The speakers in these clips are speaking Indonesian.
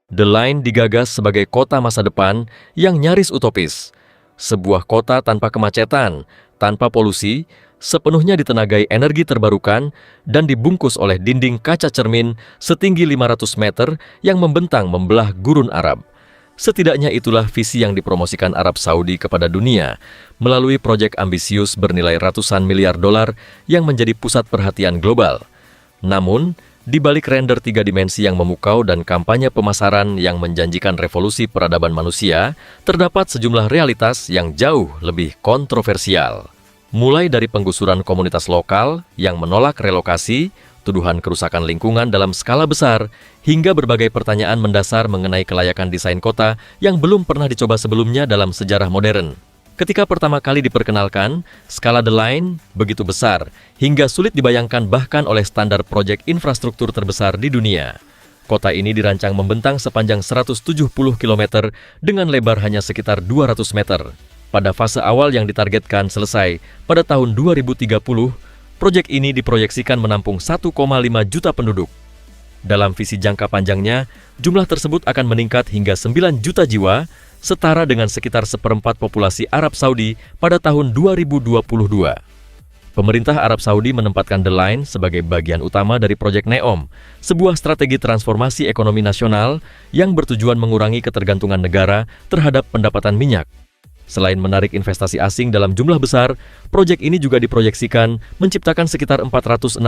The Line digagas sebagai kota masa depan yang nyaris utopis. Sebuah kota tanpa kemacetan, tanpa polusi, sepenuhnya ditenagai energi terbarukan dan dibungkus oleh dinding kaca cermin setinggi 500 meter yang membentang membelah gurun Arab. Setidaknya itulah visi yang dipromosikan Arab Saudi kepada dunia melalui proyek ambisius bernilai ratusan miliar dolar yang menjadi pusat perhatian global. Namun, di balik render 3 dimensi yang memukau dan kampanye pemasaran yang menjanjikan revolusi peradaban manusia, terdapat sejumlah realitas yang jauh lebih kontroversial. Mulai dari penggusuran komunitas lokal yang menolak relokasi, tuduhan kerusakan lingkungan dalam skala besar, hingga berbagai pertanyaan mendasar mengenai kelayakan desain kota yang belum pernah dicoba sebelumnya dalam sejarah modern. Ketika pertama kali diperkenalkan, skala The Line begitu besar, hingga sulit dibayangkan bahkan oleh standar proyek infrastruktur terbesar di dunia. Kota ini dirancang membentang sepanjang 170 km dengan lebar hanya sekitar 200 meter. Pada fase awal yang ditargetkan selesai pada tahun 2030, proyek ini diproyeksikan menampung 1,5 juta penduduk. Dalam visi jangka panjangnya, jumlah tersebut akan meningkat hingga 9 juta jiwa, setara dengan sekitar seperempat populasi Arab Saudi pada tahun 2022. Pemerintah Arab Saudi menempatkan The Line sebagai bagian utama dari proyek NEOM, sebuah strategi transformasi ekonomi nasional yang bertujuan mengurangi ketergantungan negara terhadap pendapatan minyak. Selain menarik investasi asing dalam jumlah besar, proyek ini juga diproyeksikan menciptakan sekitar 460.000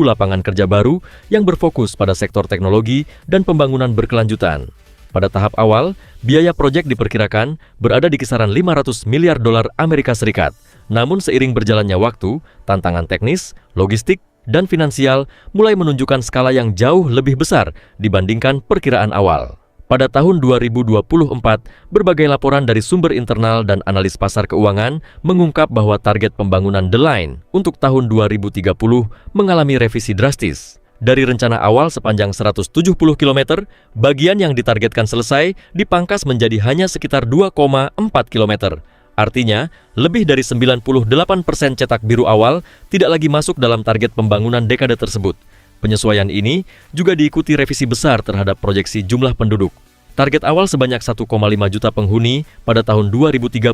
lapangan kerja baru yang berfokus pada sektor teknologi dan pembangunan berkelanjutan. Pada tahap awal, biaya proyek diperkirakan berada di kisaran 500 miliar dolar Amerika Serikat. Namun seiring berjalannya waktu, tantangan teknis, logistik, dan finansial mulai menunjukkan skala yang jauh lebih besar dibandingkan perkiraan awal. Pada tahun 2024, berbagai laporan dari sumber internal dan analis pasar keuangan mengungkap bahwa target pembangunan The Line untuk tahun 2030 mengalami revisi drastis. Dari rencana awal sepanjang 170 km, bagian yang ditargetkan selesai dipangkas menjadi hanya sekitar 2,4 km. Artinya, lebih dari 98% cetak biru awal tidak lagi masuk dalam target pembangunan dekade tersebut. Penyesuaian ini juga diikuti revisi besar terhadap proyeksi jumlah penduduk. Target awal sebanyak 1,5 juta penghuni pada tahun 2030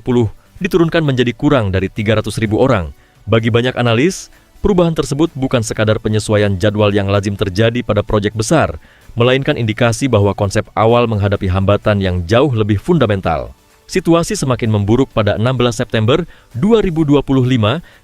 diturunkan menjadi kurang dari 300.000 orang. Bagi banyak analis, perubahan tersebut bukan sekadar penyesuaian jadwal yang lazim terjadi pada proyek besar, melainkan indikasi bahwa konsep awal menghadapi hambatan yang jauh lebih fundamental. Situasi semakin memburuk pada 16 September 2025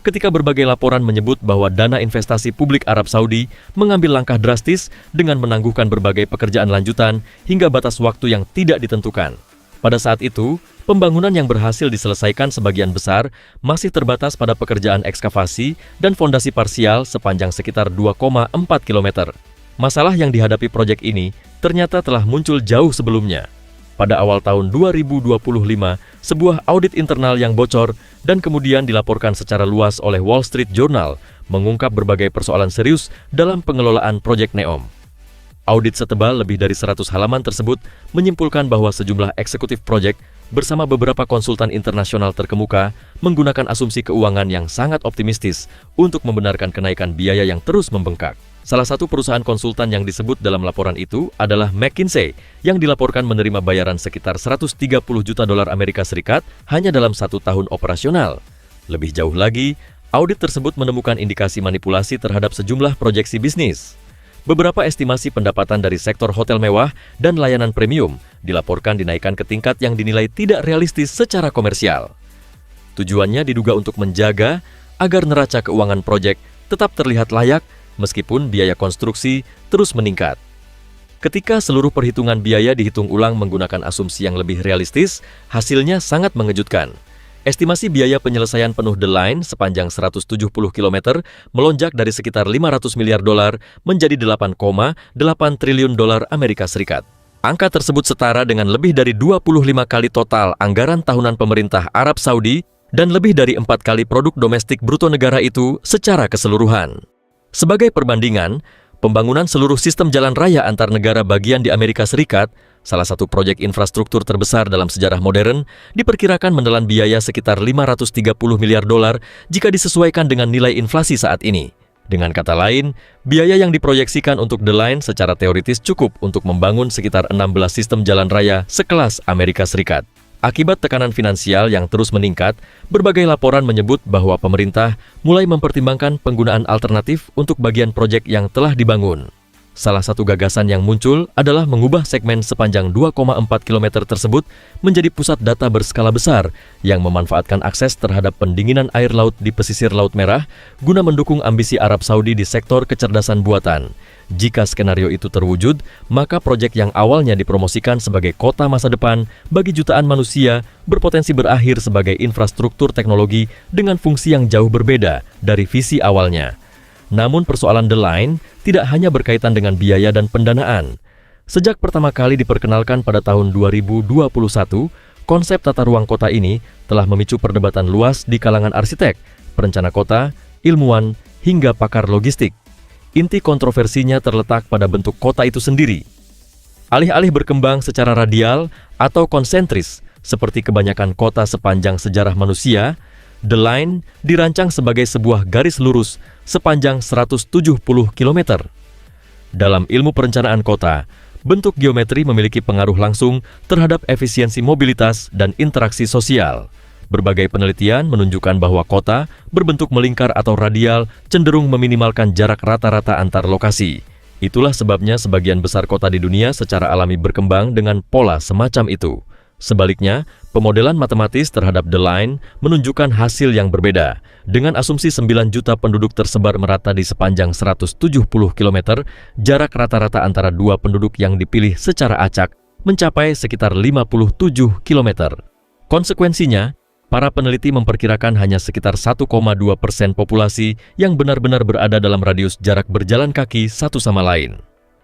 ketika berbagai laporan menyebut bahwa dana investasi publik Arab Saudi mengambil langkah drastis dengan menangguhkan berbagai pekerjaan lanjutan hingga batas waktu yang tidak ditentukan. Pada saat itu, pembangunan yang berhasil diselesaikan sebagian besar masih terbatas pada pekerjaan ekskavasi dan fondasi parsial sepanjang sekitar 2,4 km. Masalah yang dihadapi proyek ini ternyata telah muncul jauh sebelumnya. Pada awal tahun 2025, sebuah audit internal yang bocor dan kemudian dilaporkan secara luas oleh Wall Street Journal mengungkap berbagai persoalan serius dalam pengelolaan proyek NEOM. Audit setebal lebih dari 100 halaman tersebut menyimpulkan bahwa sejumlah eksekutif proyek bersama beberapa konsultan internasional terkemuka menggunakan asumsi keuangan yang sangat optimistis untuk membenarkan kenaikan biaya yang terus membengkak. Salah satu perusahaan konsultan yang disebut dalam laporan itu adalah McKinsey, yang dilaporkan menerima bayaran sekitar 130 juta dolar Amerika Serikat hanya dalam 1 tahun operasional. Lebih jauh lagi, audit tersebut menemukan indikasi manipulasi terhadap sejumlah proyeksi bisnis. Beberapa estimasi pendapatan dari sektor hotel mewah dan layanan premium dilaporkan dinaikkan ke tingkat yang dinilai tidak realistis secara komersial. Tujuannya diduga untuk menjaga agar neraca keuangan proyek tetap terlihat layak meskipun biaya konstruksi terus meningkat. Ketika seluruh perhitungan biaya dihitung ulang menggunakan asumsi yang lebih realistis, hasilnya sangat mengejutkan. Estimasi biaya penyelesaian penuh The Line sepanjang 170 km melonjak dari sekitar 500 miliar dolar menjadi 8,8 triliun dolar Amerika Serikat. Angka tersebut setara dengan lebih dari 25 kali total anggaran tahunan pemerintah Arab Saudi dan lebih dari 4 kali produk domestik bruto negara itu secara keseluruhan. Sebagai perbandingan, pembangunan seluruh sistem jalan raya antar negara bagian di Amerika Serikat, salah satu proyek infrastruktur terbesar dalam sejarah modern, diperkirakan menelan biaya sekitar 530 miliar dolar jika disesuaikan dengan nilai inflasi saat ini. Dengan kata lain, biaya yang diproyeksikan untuk The Line secara teoritis cukup untuk membangun sekitar 16 sistem jalan raya sekelas Amerika Serikat. Akibat tekanan finansial yang terus meningkat, berbagai laporan menyebut bahwa pemerintah mulai mempertimbangkan penggunaan alternatif untuk bagian proyek yang telah dibangun. Salah satu gagasan yang muncul adalah mengubah segmen sepanjang 2,4 km tersebut menjadi pusat data berskala besar yang memanfaatkan akses terhadap pendinginan air laut di pesisir Laut Merah guna mendukung ambisi Arab Saudi di sektor kecerdasan buatan. Jika skenario itu terwujud, maka proyek yang awalnya dipromosikan sebagai kota masa depan bagi jutaan manusia berpotensi berakhir sebagai infrastruktur teknologi dengan fungsi yang jauh berbeda dari visi awalnya. Namun persoalan The Line tidak hanya berkaitan dengan biaya dan pendanaan. Sejak pertama kali diperkenalkan pada tahun 2021, konsep tata ruang kota ini telah memicu perdebatan luas di kalangan arsitek, perencana kota, ilmuwan, hingga pakar logistik. Inti kontroversinya terletak pada bentuk kota itu sendiri. Alih-alih berkembang secara radial atau konsentris, seperti kebanyakan kota sepanjang sejarah manusia, The Line dirancang sebagai sebuah garis lurus sepanjang 170 km. Dalam ilmu perencanaan kota, bentuk geometri memiliki pengaruh langsung terhadap efisiensi mobilitas dan interaksi sosial. Berbagai penelitian menunjukkan bahwa kota berbentuk melingkar atau radial cenderung meminimalkan jarak rata-rata antar lokasi. Itulah sebabnya sebagian besar kota di dunia secara alami berkembang dengan pola semacam itu. Sebaliknya, pemodelan matematis terhadap The Line menunjukkan hasil yang berbeda. Dengan asumsi 9 juta penduduk tersebar merata di sepanjang 170 km, jarak rata-rata antara dua penduduk yang dipilih secara acak mencapai sekitar 57 km. Konsekuensinya, para peneliti memperkirakan hanya sekitar 1,2% populasi yang benar-benar berada dalam radius jarak berjalan kaki satu sama lain.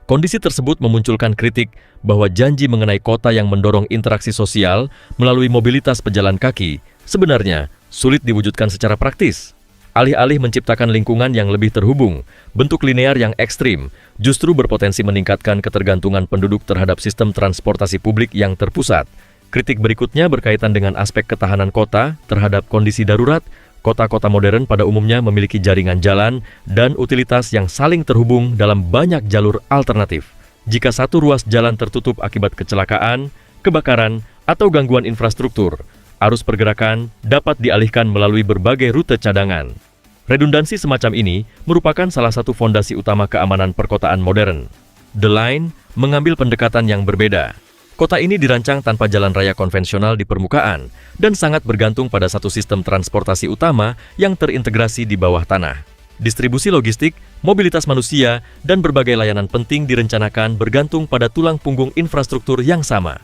Kondisi tersebut memunculkan kritik bahwa janji mengenai kota yang mendorong interaksi sosial melalui mobilitas pejalan kaki sebenarnya sulit diwujudkan secara praktis. Alih-alih menciptakan lingkungan yang lebih terhubung, bentuk linear yang ekstrim justru berpotensi meningkatkan ketergantungan penduduk terhadap sistem transportasi publik yang terpusat. Kritik berikutnya berkaitan dengan aspek ketahanan kota terhadap kondisi darurat. Kota-kota modern pada umumnya memiliki jaringan jalan dan utilitas yang saling terhubung dalam banyak jalur alternatif. Jika satu ruas jalan tertutup akibat kecelakaan, kebakaran, atau gangguan infrastruktur, arus pergerakan dapat dialihkan melalui berbagai rute cadangan. Redundansi semacam ini merupakan salah satu fondasi utama keamanan perkotaan modern. The Line mengambil pendekatan yang berbeda. Kota ini dirancang tanpa jalan raya konvensional di permukaan dan sangat bergantung pada satu sistem transportasi utama yang terintegrasi di bawah tanah. Distribusi logistik, mobilitas manusia, dan berbagai layanan penting direncanakan bergantung pada tulang punggung infrastruktur yang sama.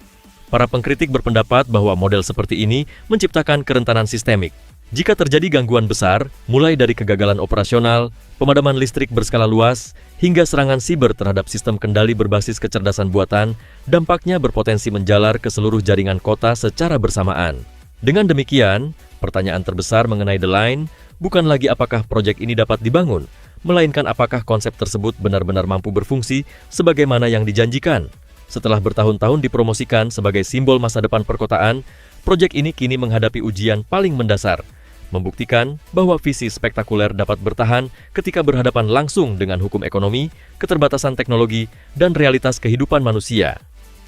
Para pengkritik berpendapat bahwa model seperti ini menciptakan kerentanan sistemik. Jika terjadi gangguan besar, mulai dari kegagalan operasional, pemadaman listrik berskala luas, hingga serangan siber terhadap sistem kendali berbasis kecerdasan buatan, dampaknya berpotensi menjalar ke seluruh jaringan kota secara bersamaan. Dengan demikian, pertanyaan terbesar mengenai The Line bukan lagi apakah proyek ini dapat dibangun, melainkan apakah konsep tersebut benar-benar mampu berfungsi sebagaimana yang dijanjikan. Setelah bertahun-tahun dipromosikan sebagai simbol masa depan perkotaan, proyek ini kini menghadapi ujian paling mendasar, membuktikan bahwa visi spektakuler dapat bertahan ketika berhadapan langsung dengan hukum ekonomi, keterbatasan teknologi, dan realitas kehidupan manusia.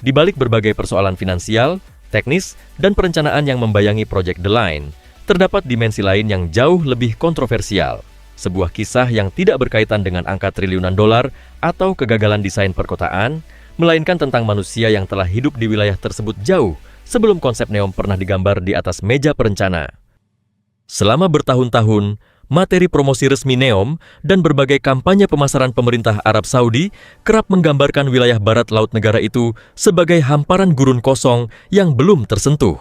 Di balik berbagai persoalan finansial, teknis, dan perencanaan yang membayangi proyek The Line, terdapat dimensi lain yang jauh lebih kontroversial. Sebuah kisah yang tidak berkaitan dengan angka triliunan dolar atau kegagalan desain perkotaan, melainkan tentang manusia yang telah hidup di wilayah tersebut jauh sebelum konsep NEOM pernah digambar di atas meja perencana. Selama bertahun-tahun, materi promosi resmi NEOM dan berbagai kampanye pemasaran pemerintah Arab Saudi kerap menggambarkan wilayah barat laut negara itu sebagai hamparan gurun kosong yang belum tersentuh.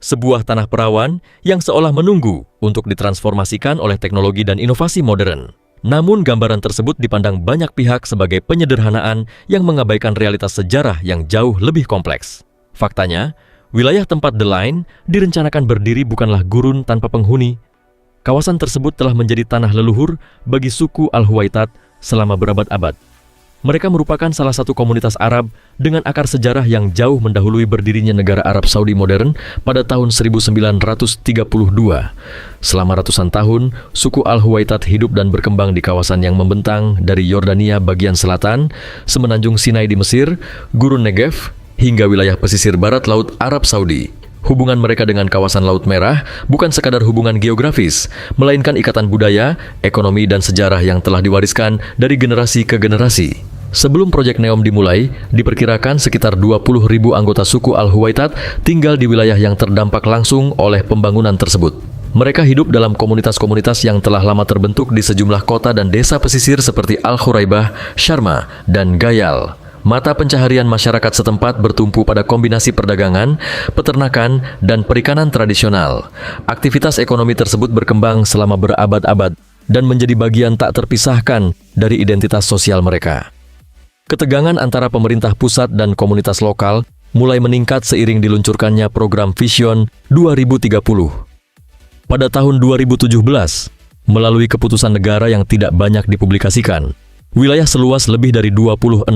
Sebuah tanah perawan yang seolah menunggu untuk ditransformasikan oleh teknologi dan inovasi modern. Namun gambaran tersebut dipandang banyak pihak sebagai penyederhanaan yang mengabaikan realitas sejarah yang jauh lebih kompleks. Faktanya, wilayah tempat The Line direncanakan berdiri bukanlah gurun tanpa penghuni. Kawasan tersebut telah menjadi tanah leluhur bagi suku Al-Huwaitat selama berabad-abad. Mereka merupakan salah satu komunitas Arab dengan akar sejarah yang jauh mendahului berdirinya negara Arab Saudi modern pada tahun 1932. Selama ratusan tahun, suku Al-Huwaitat hidup dan berkembang di kawasan yang membentang dari Yordania bagian selatan, semenanjung Sinai di Mesir, Gurun Negev, hingga wilayah pesisir barat Laut Arab Saudi. Hubungan mereka dengan kawasan Laut Merah bukan sekadar hubungan geografis, melainkan ikatan budaya, ekonomi, dan sejarah yang telah diwariskan dari generasi ke generasi. Sebelum proyek NEOM dimulai, diperkirakan sekitar 20.000 anggota suku Al-Huwaitat tinggal di wilayah yang terdampak langsung oleh pembangunan tersebut. Mereka hidup dalam komunitas-komunitas yang telah lama terbentuk di sejumlah kota dan desa pesisir seperti Al-Khuraibah, Sharma, dan Gayal. Mata pencaharian masyarakat setempat bertumpu pada kombinasi perdagangan, peternakan, dan perikanan tradisional. Aktivitas ekonomi tersebut berkembang selama berabad-abad dan menjadi bagian tak terpisahkan dari identitas sosial mereka. Ketegangan antara pemerintah pusat dan komunitas lokal mulai meningkat seiring diluncurkannya program Vision 2030. Pada tahun 2017, melalui keputusan negara yang tidak banyak dipublikasikan, wilayah seluas lebih dari 26.500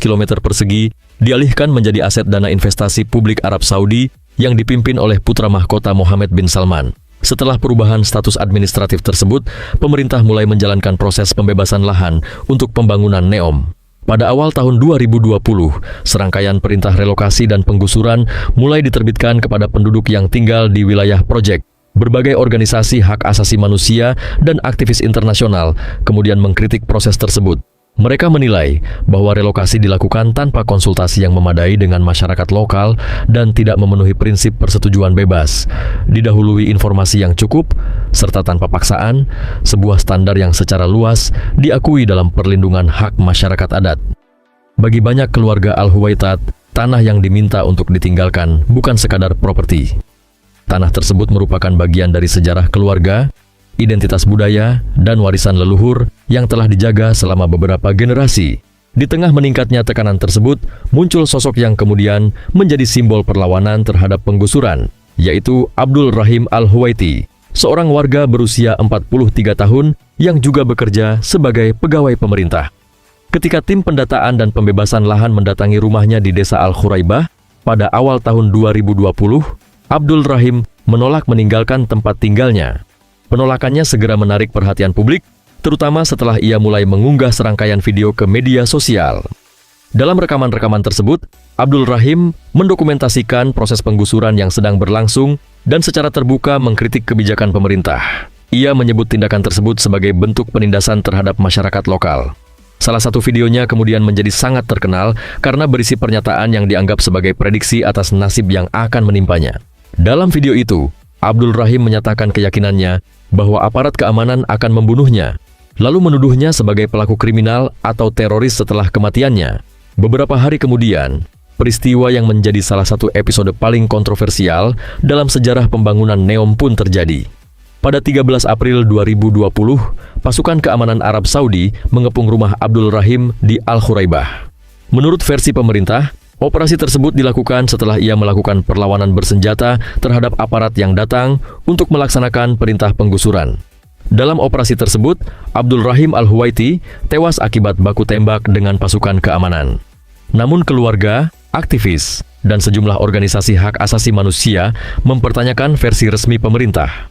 km persegi dialihkan menjadi aset dana investasi publik Arab Saudi yang dipimpin oleh putra mahkota Mohammed bin Salman. Setelah perubahan status administratif tersebut, pemerintah mulai menjalankan proses pembebasan lahan untuk pembangunan NEOM. Pada awal tahun 2020, serangkaian perintah relokasi dan penggusuran mulai diterbitkan kepada penduduk yang tinggal di wilayah proyek. Berbagai organisasi hak asasi manusia dan aktivis internasional kemudian mengkritik proses tersebut. Mereka menilai bahwa relokasi dilakukan tanpa konsultasi yang memadai dengan masyarakat lokal dan tidak memenuhi prinsip persetujuan bebas, didahului informasi yang cukup, serta tanpa paksaan, sebuah standar yang secara luas diakui dalam perlindungan hak masyarakat adat. Bagi banyak keluarga Al-Huwaitat, tanah yang diminta untuk ditinggalkan bukan sekadar properti. Tanah tersebut merupakan bagian dari sejarah keluarga, identitas budaya, dan warisan leluhur yang telah dijaga selama beberapa generasi. Di tengah meningkatnya tekanan tersebut, muncul sosok yang kemudian menjadi simbol perlawanan terhadap penggusuran, yaitu Abdul Rahim Al-Huwaiti, seorang warga berusia 43 tahun yang juga bekerja sebagai pegawai pemerintah. Ketika tim pendataan dan pembebasan lahan mendatangi rumahnya di desa Al-Khuraibah pada awal tahun 2020, Abdul Rahim menolak meninggalkan tempat tinggalnya. Penolakannya segera menarik perhatian publik, terutama setelah ia mulai mengunggah serangkaian video ke media sosial. Dalam rekaman-rekaman tersebut, Abdul Rahim mendokumentasikan proses penggusuran yang sedang berlangsung dan secara terbuka mengkritik kebijakan pemerintah. Ia menyebut tindakan tersebut sebagai bentuk penindasan terhadap masyarakat lokal. Salah satu videonya kemudian menjadi sangat terkenal karena berisi pernyataan yang dianggap sebagai prediksi atas nasib yang akan menimpanya. Dalam video itu, Abdul Rahim menyatakan keyakinannya bahwa aparat keamanan akan membunuhnya, lalu menuduhnya sebagai pelaku kriminal atau teroris setelah kematiannya. Beberapa hari kemudian, peristiwa yang menjadi salah satu episode paling kontroversial dalam sejarah pembangunan NEOM pun terjadi. Pada 13 April 2020, pasukan keamanan Arab Saudi mengepung rumah Abdul Rahim di Al-Khuraibah. Menurut versi pemerintah, operasi tersebut dilakukan setelah ia melakukan perlawanan bersenjata terhadap aparat yang datang untuk melaksanakan perintah penggusuran. Dalam operasi tersebut, Abdul Rahim Al-Huwaiti tewas akibat baku tembak dengan pasukan keamanan. Namun keluarga, aktivis, dan sejumlah organisasi hak asasi manusia mempertanyakan versi resmi pemerintah.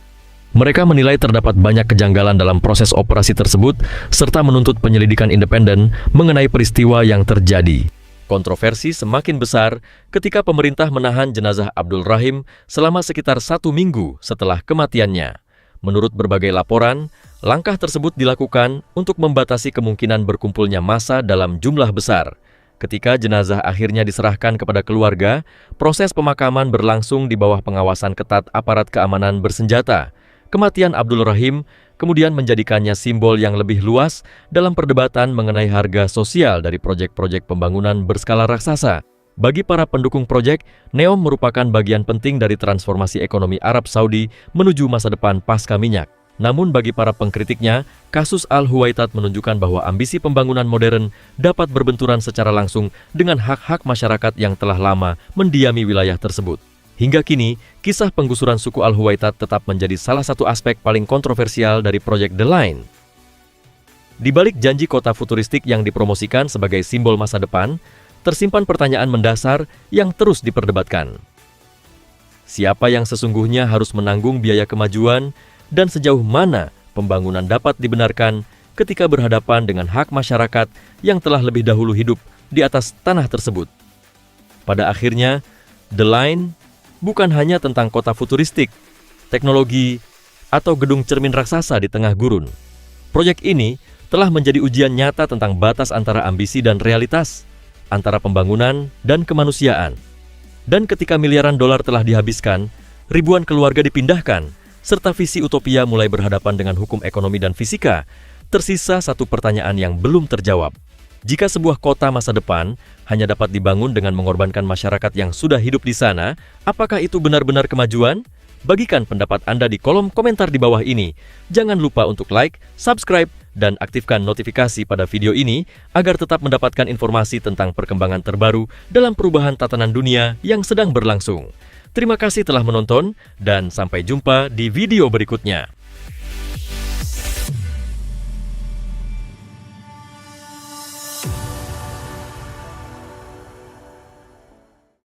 Mereka menilai terdapat banyak kejanggalan dalam proses operasi tersebut serta menuntut penyelidikan independen mengenai peristiwa yang terjadi. Kontroversi semakin besar ketika pemerintah menahan jenazah Abdul Rahim selama sekitar 1 minggu setelah kematiannya. Menurut berbagai laporan, langkah tersebut dilakukan untuk membatasi kemungkinan berkumpulnya massa dalam jumlah besar. Ketika jenazah akhirnya diserahkan kepada keluarga, proses pemakaman berlangsung di bawah pengawasan ketat aparat keamanan bersenjata. Kematian Abdul Rahim kemudian menjadikannya simbol yang lebih luas dalam perdebatan mengenai harga sosial dari proyek-proyek pembangunan berskala raksasa. Bagi para pendukung proyek, NEOM merupakan bagian penting dari transformasi ekonomi Arab Saudi menuju masa depan pasca minyak. Namun bagi para pengkritiknya, kasus Al-Huwaitat menunjukkan bahwa ambisi pembangunan modern dapat berbenturan secara langsung dengan hak-hak masyarakat yang telah lama mendiami wilayah tersebut. Hingga kini, kisah penggusuran suku Al-Huwaitat tetap menjadi salah satu aspek paling kontroversial dari proyek The Line. Di balik janji kota futuristik yang dipromosikan sebagai simbol masa depan, tersimpan pertanyaan mendasar yang terus diperdebatkan. Siapa yang sesungguhnya harus menanggung biaya kemajuan dan sejauh mana pembangunan dapat dibenarkan ketika berhadapan dengan hak masyarakat yang telah lebih dahulu hidup di atas tanah tersebut? Pada akhirnya, The Line bukan hanya tentang kota futuristik, teknologi, atau gedung cermin raksasa di tengah gurun. Proyek ini telah menjadi ujian nyata tentang batas antara ambisi dan realitas, antara pembangunan dan kemanusiaan. Dan ketika miliaran dolar telah dihabiskan, ribuan keluarga dipindahkan, serta visi utopia mulai berhadapan dengan hukum ekonomi dan fisika, tersisa satu pertanyaan yang belum terjawab. Jika sebuah kota masa depan hanya dapat dibangun dengan mengorbankan masyarakat yang sudah hidup di sana, apakah itu benar-benar kemajuan? Bagikan pendapat Anda di kolom komentar di bawah ini. Jangan lupa untuk like, subscribe, dan aktifkan notifikasi pada video ini agar tetap mendapatkan informasi tentang perkembangan terbaru dalam perubahan tatanan dunia yang sedang berlangsung. Terima kasih telah menonton, dan sampai jumpa di video berikutnya.